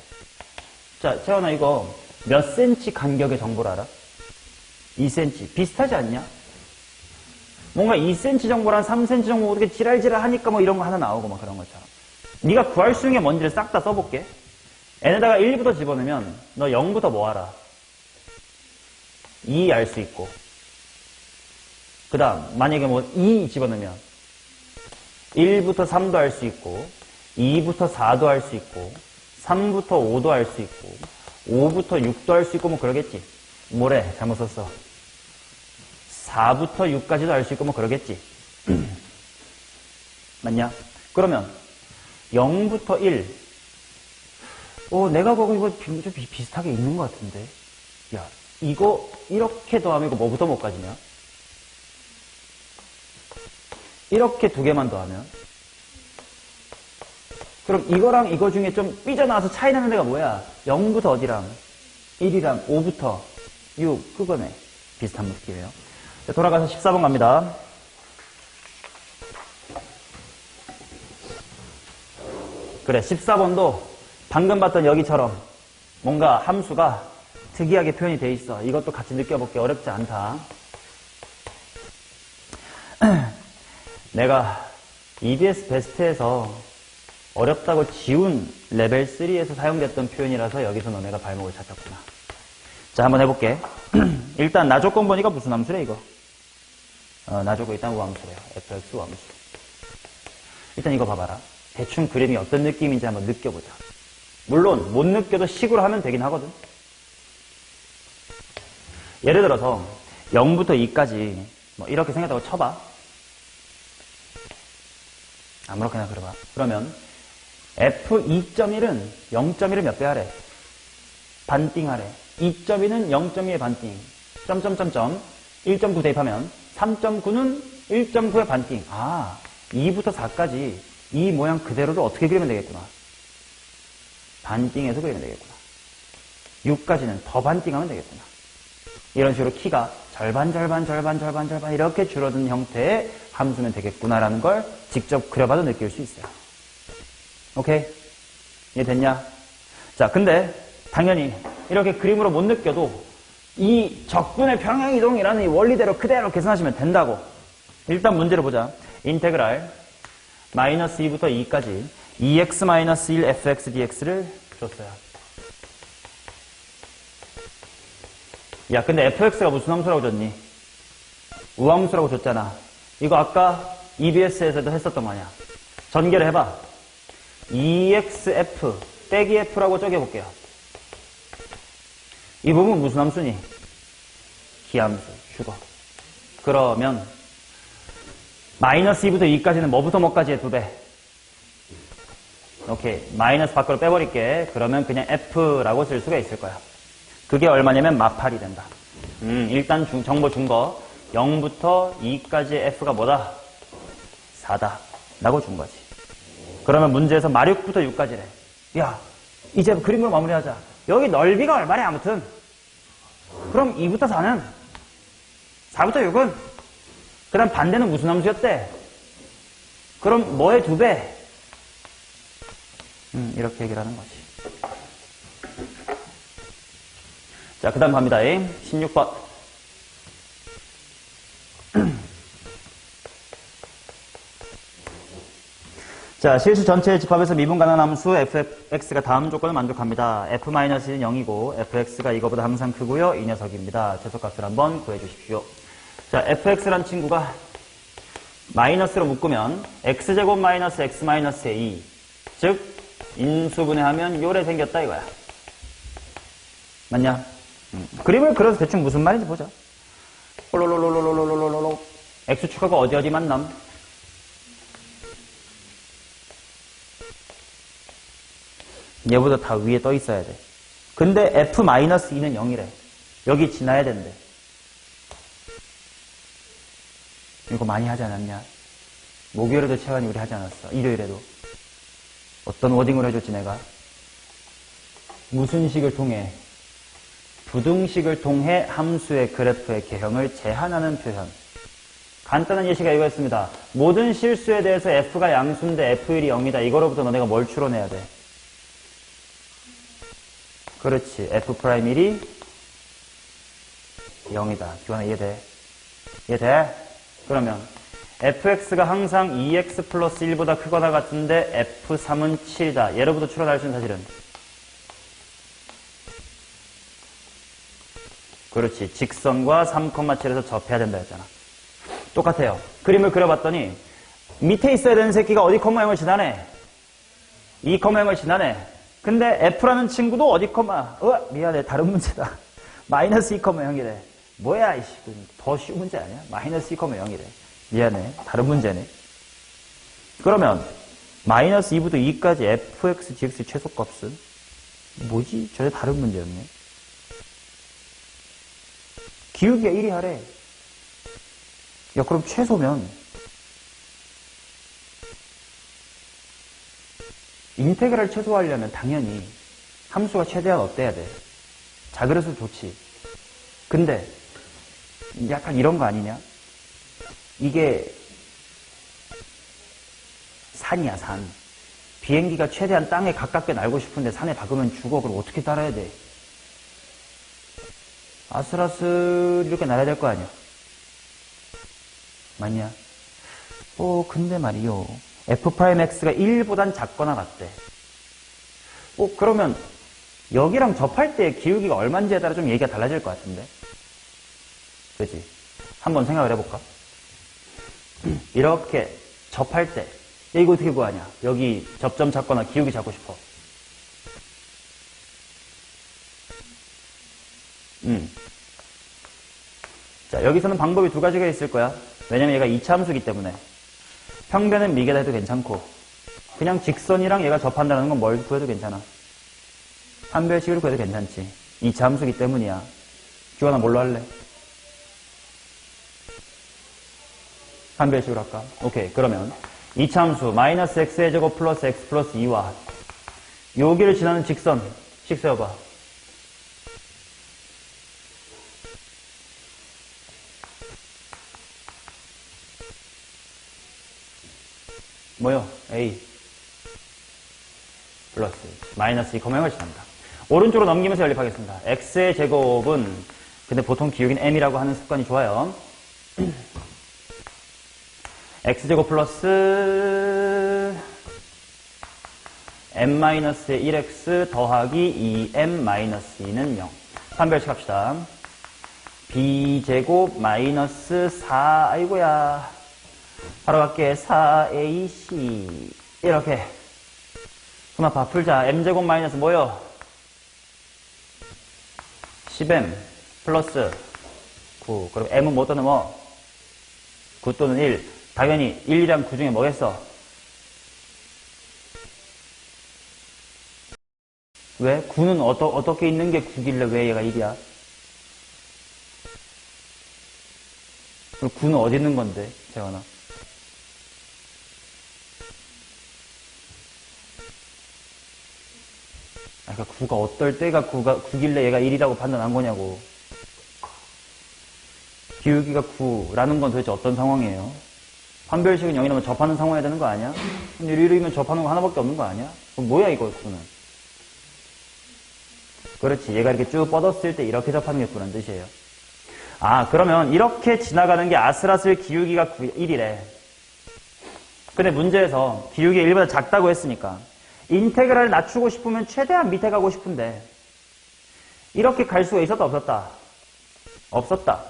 S1: 자, 채원아 이거 몇 cm 간격의 정보를 알아? 2cm. 비슷하지 않냐? 뭔가 2cm 정보랑 3cm 정보 어떻게 지랄지랄 하니까 뭐 이런 거 하나 나오고 막 그런 것처럼. 네가 구할 수 있는 게 뭔지를 싹 다 써볼게. n에다가 1부터 집어넣으면 너 0부터 뭐 알아? 2 알 수 있고. 그 다음 만약에 뭐 2 집어넣으면 1부터 3도 알 수 있고 2부터 4도 알 수 있고 3부터 5도 알 수 있고 5부터 6도 알 수 있고 뭐 그러겠지. 뭐래? 잘못 썼어. 4부터 6까지도 알 수 있고 뭐 그러겠지. 맞냐? 그러면 0부터 1. 내가 보고 이거 좀 비슷하게 있는 것 같은데. 야, 이거 이렇게 더하면 이거 뭐부터 뭐까지냐? 이렇게 두 개만 더하면. 그럼 이거랑 이거 중에 좀 삐져나와서 차이 나는 데가 뭐야? 0부터 어디랑 1이랑 5부터 6 그거네. 비슷한 느낌이에요. 돌아가서 14번 갑니다. 그래, 14번도 방금 봤던 여기처럼 뭔가 함수가 특이하게 표현이 돼 있어. 이것도 같이 느껴볼게. 어렵지 않다. 내가 EBS 베스트에서 어렵다고 지운 레벨 3에서 사용됐던 표현이라서 여기서 너네가 발목을 잡혔구나. 자, 한번 해볼게. 일단 나 조건 보니까 무슨 함수래 이거? 나 조건 일단 우함수래요. fx 우함수. 일단 이거 봐봐라. 대충 그림이 어떤 느낌인지 한번 느껴보자. 물론 못 느껴도 식으로 하면 되긴 하거든. 예를 들어서 0부터 2까지 뭐 이렇게 생겼다고 쳐봐. 아무렇게나 그려봐. 그러면 f2.1은 0.1을 몇 배 하래? 반띵 하래. 2.2는 0.2의 반띵. 점점점점 1.9 대입하면 3.9는 1.9의 반띵. 2부터 4까지 이 모양 그대로를 어떻게 그리면 되겠구나. 반띵해서 그리면 되겠구나. 6까지는 더 반띵하면 되겠구나. 이런 식으로 키가 절반 이렇게 줄어든 형태의 함수면 되겠구나라는 걸 직접 그려봐도 느낄 수 있어요. 오케이? 이해됐냐? 자, 근데 당연히 이렇게 그림으로 못 느껴도 이 적분의 평행이동이라는 이 원리대로 그대로 계산하시면 된다고. 일단 문제를 보자. 인테그랄 마이너스 2부터 2까지 2x-1 fx dx를 줬어요. 야, 근데 fx가 무슨 함수라고 줬니? 우함수라고 줬잖아. 이거 아까 EBS에서도 했었던 거 아니야. 전개를 해봐. 2xf 빼기 f라고 쪼개볼게요. 이 부분 무슨 함수니? 기함수, 주거. 그러면 마이너스 2부터 2까지는 뭐부터 뭐까지의 2배? 오케이. 마이너스 밖으로 빼버릴게. 그러면 그냥 f라고 쓸 수가 있을 거야. 그게 얼마냐면 마팔이 된다. 일단 정보 준 거 0부터 2까지의 f가 뭐다? 4다 라고 준 거지. 그러면 문제에서 마륙부터 6까지래. 야, 이제 그림으로 마무리하자. 여기 넓이가 얼마래 아무튼. 그럼 2부터 4는 4부터 6은 그 다음 반대는 무슨 함수였대? 그럼 뭐의 2배? 이렇게 얘기를 하는 거지. 자, 그 다음 갑니다. 16번. 자, 실수 전체의 집합에서 미분 가능한 함수 fx가 다음 조건을 만족합니다. f-는 0이고 fx가 이거보다 항상 크고요. 이 녀석입니다. 최소값을 한번 구해주십시오. 자, fx란 친구가 마이너스로 묶으면 x제곱 마이너스 x 마이너스의 2, 즉 인수분해하면 요래 생겼다 이거야. 맞냐? 그림을 그려서 대충 무슨 말인지 보자. 홀로로로로로로로로로 x축하고 어디 만남? 얘보다 다 위에 떠 있어야 돼. 근데 f-2는 0이래. 여기 지나야 된대. 이거 많이 하지 않았냐? 목요일에도 채환이 우리 하지 않았어. 일요일에도. 어떤 워딩으로 해줬지 내가? 무슨 식을 통해? 부등식을 통해 함수의 그래프의 개형을 제한하는 표현. 간단한 예시가 이거였습니다. 모든 실수에 대해서 f가 양수인데 f1이 0이다. 이거로부터 너네가 뭘 추론해야 돼? 그렇지. f'1이 0이다. 기원아 이해돼? 이해돼? 그러면 fx가 항상 2x 플러스 1보다 크거나 같은데 f3은 7이다. 예로부터 추론할 수 있는 사실은 그렇지. 직선과 3,7에서 접해야 된다 했잖아. 똑같아요. 그림을 그려봤더니 밑에 있어야 되는 새끼가 어디 컴마 0을 지나네? 2,0을 지나네. 근데 f라는 친구도 어디 컴마? 미안해. 다른 문제다. 마이너스 2,0이래. 뭐야 이씨. 더 쉬운 문제 아니야? 마이너스 2,0이래. 미안해. 다른 문제네. 그러면 마이너스 2부터 2까지 fx, gx 최소값은 뭐지? 전혀 다른 문제였네. 기울기가 1이 하래. 야 그럼 최소면 인테그랄 최소화하려면 당연히 함수가 최대한 어때야 돼? 작으려서 좋지. 근데 약간 이런 거 아니냐? 이게 산이야 산. 비행기가 최대한 땅에 가깝게 날고 싶은데 산에 박으면 죽어. 그럼 어떻게 따라야 돼? 아슬아슬 이렇게 날아야 될 거 아니야? 맞냐? 근데 말이요. f'x가 1보단 작거나 같대. 그러면 여기랑 접할 때 기울기가 얼마인지에 따라 좀 얘기가 달라질 것 같은데? 그치? 한번 생각을 해볼까? 이렇게 접할 때 이거 어떻게 구하냐? 여기 접점 찾거나 기울기 찾고 싶어. 자, 여기서는 방법이 두 가지가 있을 거야. 왜냐면 얘가 2차 함수이기 때문에. 평변은 미개다 해도 괜찮고 그냥 직선이랑 얘가 접한다는 건 뭘 구해도 괜찮아. 한별식으로 구해도 괜찮지. 2차 함수이기 때문이야. 기원아 뭘로 할래? 한별식으로 할까? 오케이. 그러면 2차 함수 마이너스 x의 제곱 플러스 x 플러스 2와 여기를 지나는 직선 식 세워봐. 뭐요? a 플러스 마이너스 2,0을 지납니다. 오른쪽으로 넘기면서 연립하겠습니다. x의 제곱은 근데 보통 기울기는 m이라고 하는 습관이 좋아요. x제곱 플러스 m-의 1x 더하기 2m-2는 0. 판별식 합시다. b제곱 마이너스 4 아이고야 바로 갈게. 4ac 이렇게 손 아파. 풀자. m제곱 마이너스 뭐요? 10m 플러스 9. 그럼 m은 뭐 또는 뭐? 9 또는 1. 당연히 1이랑 9 중에 뭐겠어? 왜? 9는 어떻게 있는 게 9길래 왜 얘가 1이야? 그럼 9는 어디 있는 건데, 재환아? 그러니까 9가 어떨 때가 9길래 얘가 1이라고 판단한 거냐고. 기울기가 9라는 건 도대체 어떤 상황이에요? 판별식은 0이라면 접하는 상황이어야 되는 거 아니야? 근데 1이면 접하는 거 하나밖에 없는 거 아니야? 그럼 뭐야 이거 9는? 그렇지. 얘가 이렇게 쭉 뻗었을 때 이렇게 접하는 게 9라는 뜻이에요. 아, 그러면 이렇게 지나가는 게 아슬아슬 기울기가 1이래. 근데 문제에서 기울기가 1보다 작다고 했으니까 인테그랄을 낮추고 싶으면 최대한 밑에 가고 싶은데 이렇게 갈 수가 있었다 없었다? 없었다.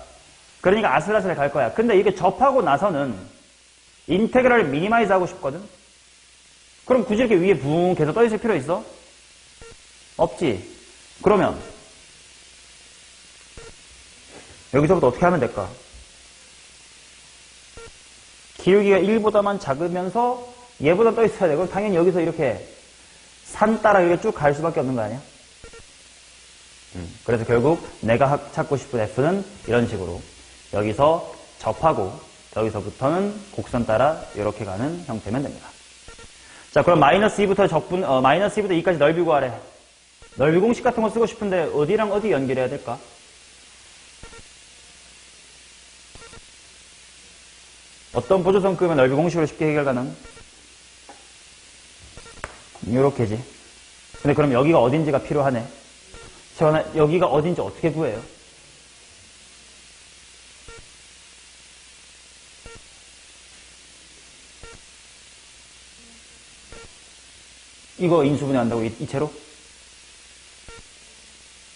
S1: 그러니까 아슬아슬 갈 거야. 근데 이게 접하고 나서는 인테그랄을 미니마이즈 하고 싶거든? 그럼 굳이 이렇게 위에 붕 계속 떠있을 필요 있어? 없지. 그러면 여기서부터 어떻게 하면 될까? 기울기가 1보다만 작으면서 얘보다 떠있어야 되고 당연히 여기서 이렇게 산 따라 이렇게 쭉 갈 수밖에 없는 거 아니야? 그래서 결국 내가 찾고 싶은 F는 이런 식으로 여기서 접하고 여기서부터는 곡선 따라 이렇게 가는 형태면 됩니다. 자, 그럼 마이너스 2부터 마이너스 2부터 2까지 넓이 구하래. 넓이 공식 같은 거 쓰고 싶은데 어디랑 어디 연결해야 될까? 어떤 보조선 끄면 넓이 공식으로 쉽게 해결 가능? 요렇게지. 근데 그럼 여기가 어딘지가 필요하네. 재환아, 여기가 어딘지 어떻게 구해요? 이거 인수분해 한다고 이 채로?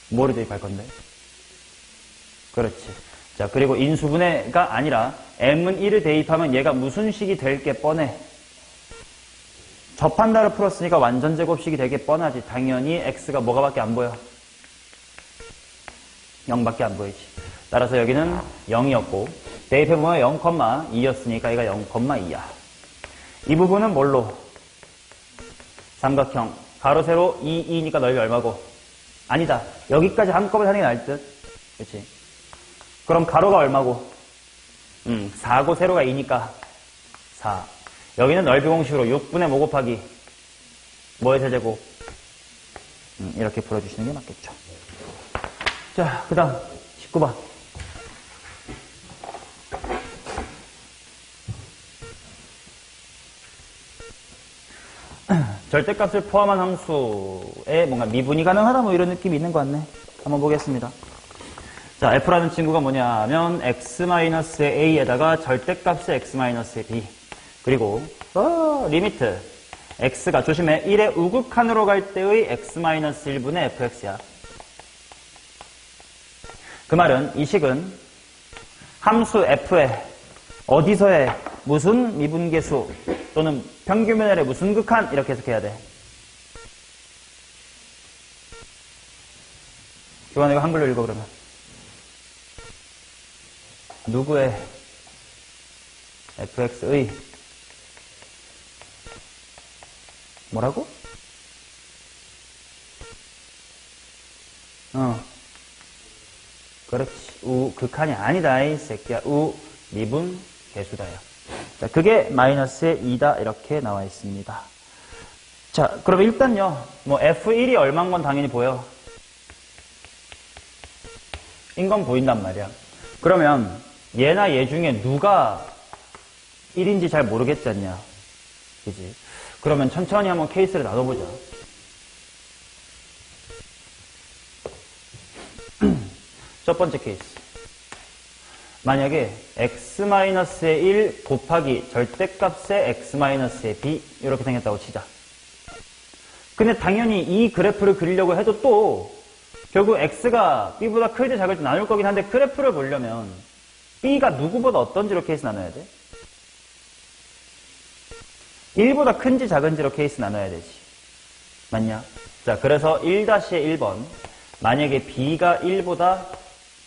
S1: 뭐를 대입할 건데? 그렇지. 자, 그리고 인수분해가 아니라 m은 1을 대입하면 얘가 무슨 식이 될 게 뻔해. 접한다를 풀었으니까 완전 제곱식이 되게 뻔하지. 당연히 x가 뭐가 밖에 안 보여? 0밖에 안 보이지. 따라서 여기는 0이었고 대입해보면 0,2였으니까 얘가 0,2야. 이 부분은 뭘로? 삼각형 가로 세로 2니까 넓이 얼마고? 아니다. 여기까지 한꺼번에 하는 게 나을 듯. 그렇지. 그럼 가로가 얼마고? 4고 세로가 2니까 4. 여기는 넓이 공식으로 6분의 5 곱하기 뭐의 세제곱? 이렇게 풀어주시는 게 맞겠죠. 자, 그 다음 19번. 절대값을 포함한 함수에 뭔가 미분이 가능하다 뭐 이런 느낌이 있는 것 같네. 한번 보겠습니다. 자, F라는 친구가 뭐냐면 x-의 a에다가 절대값의 x-의 b 그리고 리미트 x가 조심해 1의 우극한으로 갈 때의 x-1분의 fx야. 그 말은 이 식은 함수 f의 어디서의 무슨 미분계수 또는 평균면열의 무슨 극한 이렇게 해석해야 돼. 교환 이거 한글로 읽어 그러면. 누구의 fx의 뭐라고? 그렇지. 극한이 아니다 이 새끼야. 미분 계수다요. 자, 그게 마이너스의 2다 이렇게 나와 있습니다. 자, 그럼 일단요. 뭐 f1이 얼마인 건 당연히 보여. 인 건 보인단 말이야. 그러면 얘나 얘 중에 누가 1인지 잘 모르겠지 않냐. 그지? 그러면 천천히 한번 케이스를 나눠보자. 첫 번째 케이스. 만약에 x-의 1 곱하기 절대값의 x-의 b 이렇게 생겼다고 치자. 근데 당연히 이 그래프를 그리려고 해도 또 결국 x가 b보다 클 때 작을 때 나눌 거긴 한데 그래프를 보려면 b가 누구보다 어떤지로 케이스 나눠야 돼? 1보다 큰지 작은지로 케이스 나눠야 되지. 맞냐? 자, 그래서 1-1번 만약에 b가 1보다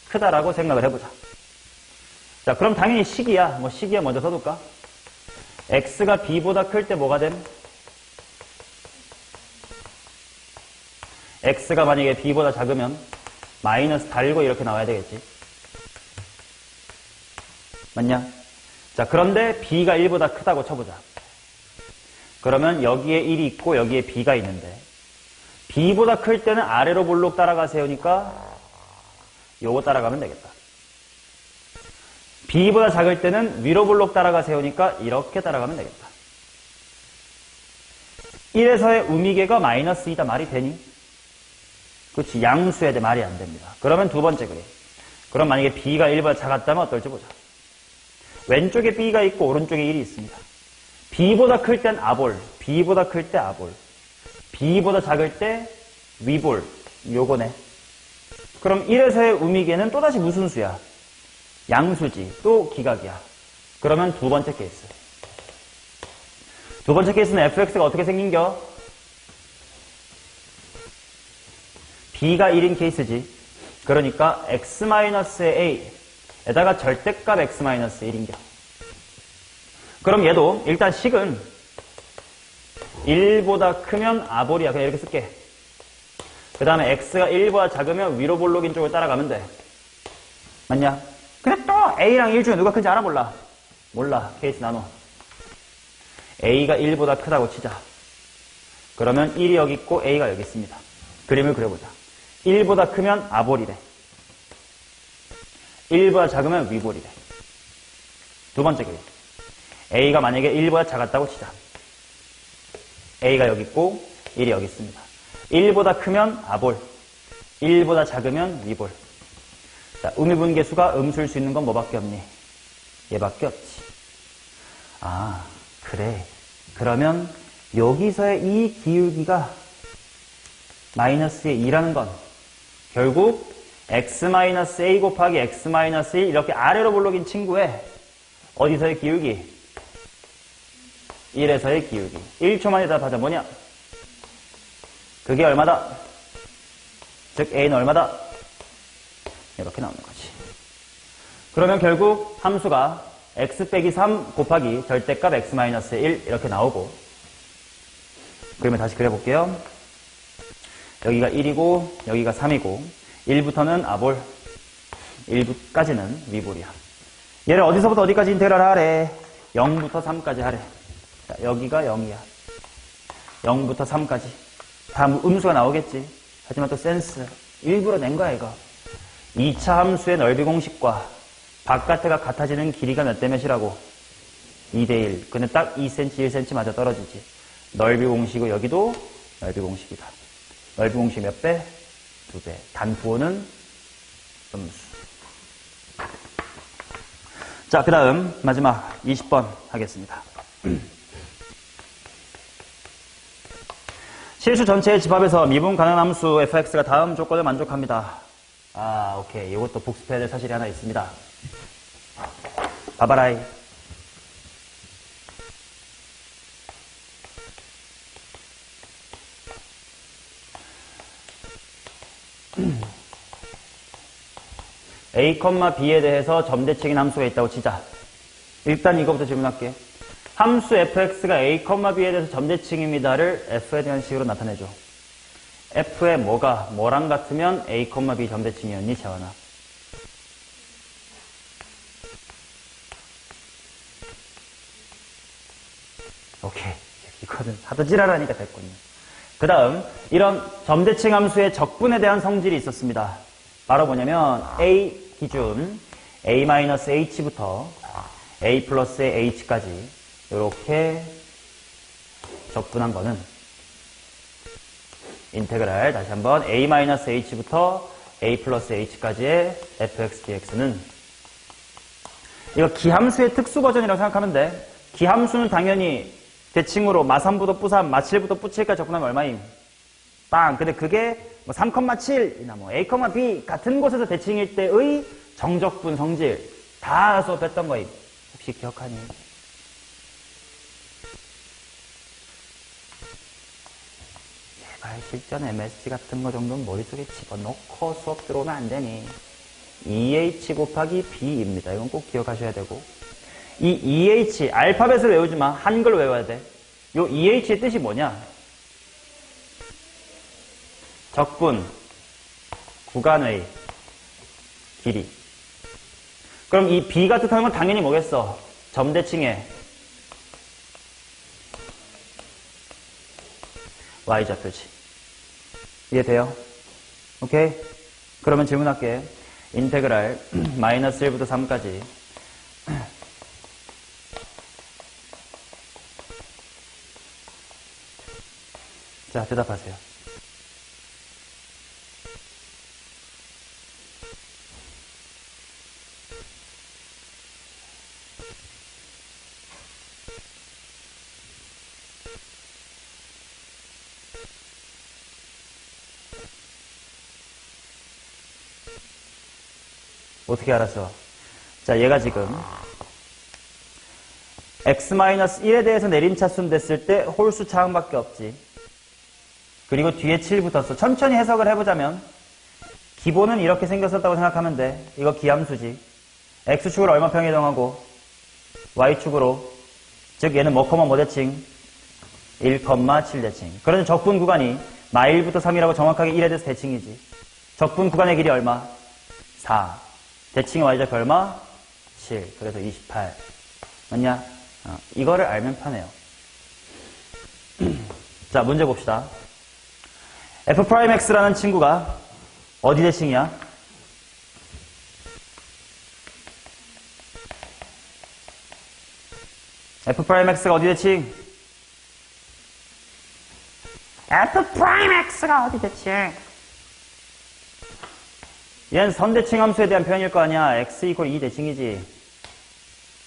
S1: 크다라고 생각을 해보자. 자, 그럼 당연히 식이야. 뭐 식이야 먼저 써둘까? x가 b보다 클 때 뭐가 됨? x가 만약에 b보다 작으면 마이너스 달고 이렇게 나와야 되겠지. 맞냐? 자, 그런데 b가 1보다 크다고 쳐보자. 그러면 여기에 1이 있고 여기에 b가 있는데 b보다 클 때는 아래로 볼록 따라가세요니까 요거 따라가면 되겠다. b보다 작을 때는 위로 볼록 따라가세요니까 이렇게 따라가면 되겠다. 1에서의 우미계가 마이너스 2다 말이 되니? 그렇지. 양수해야 돼. 말이 안 됩니다. 그러면 두 번째 그림. 그럼 만약에 b가 1보다 작았다면 어떨지 보자. 왼쪽에 b가 있고 오른쪽에 1이 있습니다. b보다 클 땐 아볼, b보다 클 때 아볼, b보다 작을 때 위볼. 요거네. 그럼 1에서의 우미계는 또다시 무슨 수야? 양수지. 또 기각이야. 그러면 두 번째 케이스. 두 번째 케이스는 fx가 어떻게 생긴겨? b가 1인 케이스지. 그러니까 x-a 에다가 절대값 x-1인겨. 그럼 얘도 일단 식은 1보다 크면 아볼이야. 그냥 이렇게 쓸게. 그 다음에 x가 1보다 작으면 위로 볼록인 쪽을 따라가면 돼. 맞냐? 근데 또 a랑 1 중에 누가 큰지 알아? 몰라? 몰라. 케이스 나눠. a가 1보다 크다고 치자. 그러면 1이 여기 있고 a가 여기 있습니다. 그림을 그려보자. 1보다 크면 아볼이래. 1보다 작으면 위볼이래. 두 번째 그림. a가 만약에 1보다 작았다고 치자. a가 여기 있고 1이 여기 있습니다. 1보다 크면 아볼, 1보다 작으면 위볼. 자, 음위분계수가 음수일 수 있는 건 뭐밖에 없니? 얘밖에 없지. 아, 그래. 그러면 여기서의 이 기울기가 마이너스의 2라는 건 결국 x-a 곱하기 x-1 이렇게 아래로 볼록인 친구의 어디서의 기울기? 1에서의 기울기. 1초만 대답하자. 뭐냐? 그게 얼마다? 즉 a는 얼마다? 이렇게 나오는 거지. 그러면 결국 함수가 x 빼기 3 곱하기 절대값 x-1 이렇게 나오고, 그러면 다시 그려볼게요. 여기가 1이고 여기가 3이고 1부터는 아볼, 1까지는 위볼이야. 얘를 어디서부터 어디까지 인테그랄 하래? 0부터 3까지 하래. 자, 여기가 0이야. 0부터 3까지. 다 음수가 나오겠지. 하지만 또 센스. 일부러 낸 거야, 이거. 2차 함수의 넓이 공식과 바깥에가 같아지는 길이가 몇 대 몇이라고? 2대1. 근데 딱 2cm, 1cm 맞아 떨어지지. 넓이 공식이고 여기도 넓이 공식이다. 넓이 공식 몇 배? 2배. 단부호는 음수. 자, 그 다음 마지막 20번 하겠습니다. 실수 전체의 집합에서 미분 가능한 함수 fx가 다음 조건을 만족합니다. 아, 오케이. 이것도 복습해야 될 사실이 하나 있습니다. 봐봐라이. a, b에 대해서 점대칭인 함수가 있다고 치자. 일단 이거부터 질문할게. 함수 fx가 a, b에 대해서 점대칭입니다를 f에 대한 식으로 나타내줘. f의 뭐랑 같으면 a, b 점대칭이었니, 재환아? 오케이. 이거는 하도 지랄하니까 됐군요. 그 다음, 이런 점대칭 함수의 적분에 대한 성질이 있었습니다. 바로 뭐냐면, a 기준, a-h부터 a 플러스의 h까지 이렇게 적분한 거는 인테그랄, 다시 한번 a-h부터 a 플러스 h까지의 fx dx는 이거 기함수의 특수 버전이라고 생각하면 돼. 기함수는 당연히 대칭으로 마삼부터 뿌삼, 마칠부터 뿌칠까지 적분하면 얼마임? 빵. 근데 그게 뭐 3,7이나 뭐 a, b 같은 곳에서 대칭일 때의 정적분 성질 다 수업했던 거임. 혹시 기억하니? 제발 실전 MSG 같은 거 정도는 머릿속에 집어넣고 수업 들어오면 안 되니. EH 곱하기 B입니다. 이건 꼭 기억하셔야 되고. 이 EH, 알파벳을 외우지 마. 한글 외워야 돼. 요 EH의 뜻이 뭐냐? 적분, 구간의 길이. 그럼 이 B가 뜻하는 건 당연히 뭐겠어? 점대칭의 Y좌표지. 이해돼요? 오케이? 그러면 질문할게. 인테그랄 마이너스 1부터 3까지 자, 대답하세요. 어떻게 알았어? 자, 얘가 지금 x-1에 대해서 내림차순 됐을 때 홀수 차항밖에 없지. 그리고 뒤에 7 붙었어. 천천히 해석을 해보자면 기본은 이렇게 생겼었다고 생각하면 돼. 이거 기함수지. x축으로 얼마평 이동하고 y축으로, 즉 얘는 뭐 대칭? 1,7대칭. 그래서 적분 구간이 마일부터 3이라고 정확하게 1에 대해서 대칭이지. 적분 구간의 길이 얼마? 4. 대칭의 y좌표 얼마? 7. 그래서 28. 맞냐? 이거를 알면 편해요. 자, 문제 봅시다. f'x라는 친구가 어디 대칭이야? f'x가 어디 대칭? f'x가 어디 대칭? 얘는 선대칭 함수에 대한 표현일 거 아니야. x = 2 대칭이지.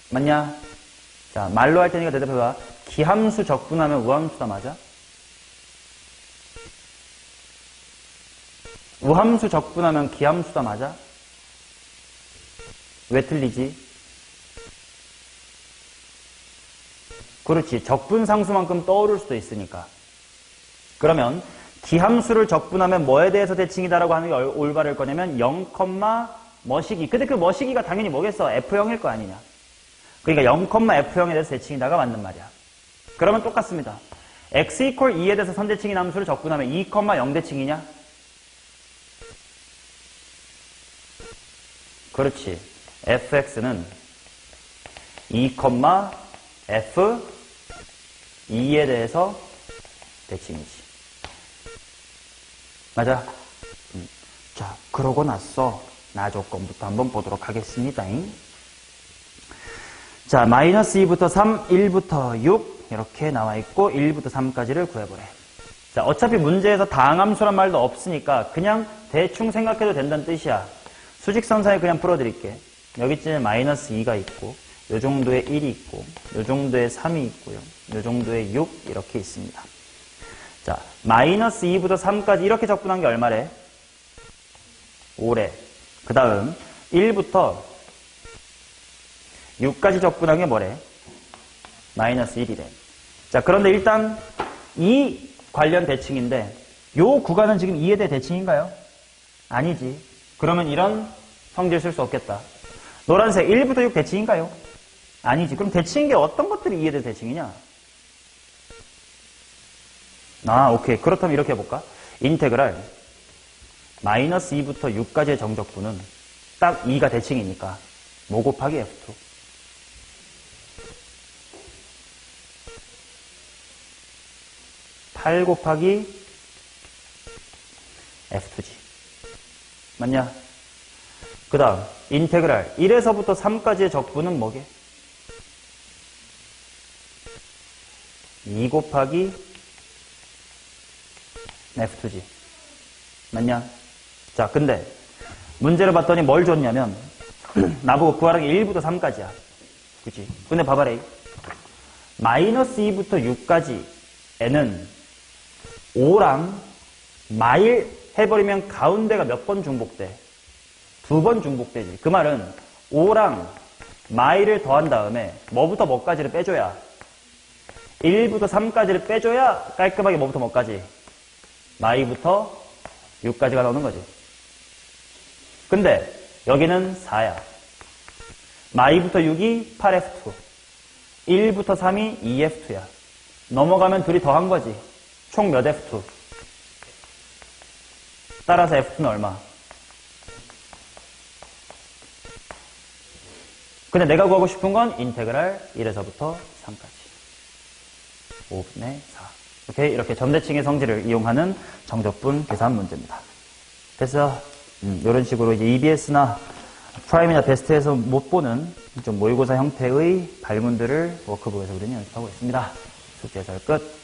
S1: 맞냐? 자, 말로 할 테니까 대답해봐. 기함수 적분하면 우함수다 맞아? 우함수 적분하면 기함수다 맞아? 왜 틀리지? 그렇지. 적분상수만큼 떠오를 수도 있으니까. 그러면 기함수를 적분하면 뭐에 대해서 대칭이다라고 하는 게 올바를 거냐면 0, 뭐시기. 근데 그 뭐시기가 당연히 뭐겠어? F형일 거 아니냐. 그러니까 0,F형에 대해서 대칭이다가 맞는 말이야. 그러면 똑같습니다. x = 2에 대해서 선대칭인 함수를 적분하면 2,0 대칭이냐? 그렇지. fx는 2,f 2에 대해서 대칭이지. 맞아? 자, 그러고 나서 나 조건부터 한번 보도록 하겠습니다. 자, -2부터 3, 1부터 6 이렇게 나와 있고 1부터 3까지를 구해보래. 자, 어차피 문제에서 다항함수란 말도 없으니까 그냥 대충 생각해도 된다는 뜻이야. 수직선상에 그냥 풀어드릴게. 여기쯤에 -2가 있고 요 정도의 1이 있고 요 정도의 3이 있고요. 요 정도의 6 이렇게 있습니다. 자, -2부터 3까지 이렇게 적분한 게 얼마래? 5래. 그 다음 1부터 6까지 적분한 게 뭐래? -1이래. 자, 그런데 일단 이 관련 대칭인데 요 구간은 지금 2에 대해 대칭인가요? 아니지. 그러면 이런 성질 쓸 수 없겠다. 노란색 1부터 6 대칭인가요? 아니지. 그럼 대칭인 게 어떤 것들이 2에 대해 대칭이냐? 오케이. 그렇다면 이렇게 해볼까? 인테그랄 -2부터 6까지의 정적분은 딱 2가 대칭이니까 뭐 곱하기 F2? 8 곱하기 F2지. 맞냐? 그 다음 인테그랄 1에서부터 3까지의 적분은 뭐게? 2 곱하기 F2지. 맞냐? 자, 근데 문제를 봤더니 뭘 줬냐면 나보고 구하라는 게 1부터 3까지야. 그치? 근데 봐봐라. -2부터 6까지에는 5랑 마일 해버리면 가운데가 몇 번 중복돼? 2번 중복되지. 그 말은 5랑 마일을 더한 다음에 뭐부터 뭐까지를 빼줘야 1부터 3까지를 빼줘야 깔끔하게 뭐부터 뭐까지? 마이부터 6까지가 나오는 거지. 근데 여기는 4야. 마이부터 6이 8F2, 1부터 3이 2F2야. 넘어가면 둘이 더한 거지. 총 몇 F2? 따라서 F2는 얼마? 근데 내가 구하고 싶은 건 인테그랄 1에서부터 3까지. 5분의 4. 이렇게 점대칭의 성질을 이용하는 정적분 계산 문제입니다. 그래서 이런 식으로 이제 EBS나 프라임이나 베스트에서 못 보는 좀 모의고사 형태의 발문들을 워크북에서 우리는 연습하고 있습니다. 숙제 해설 끝.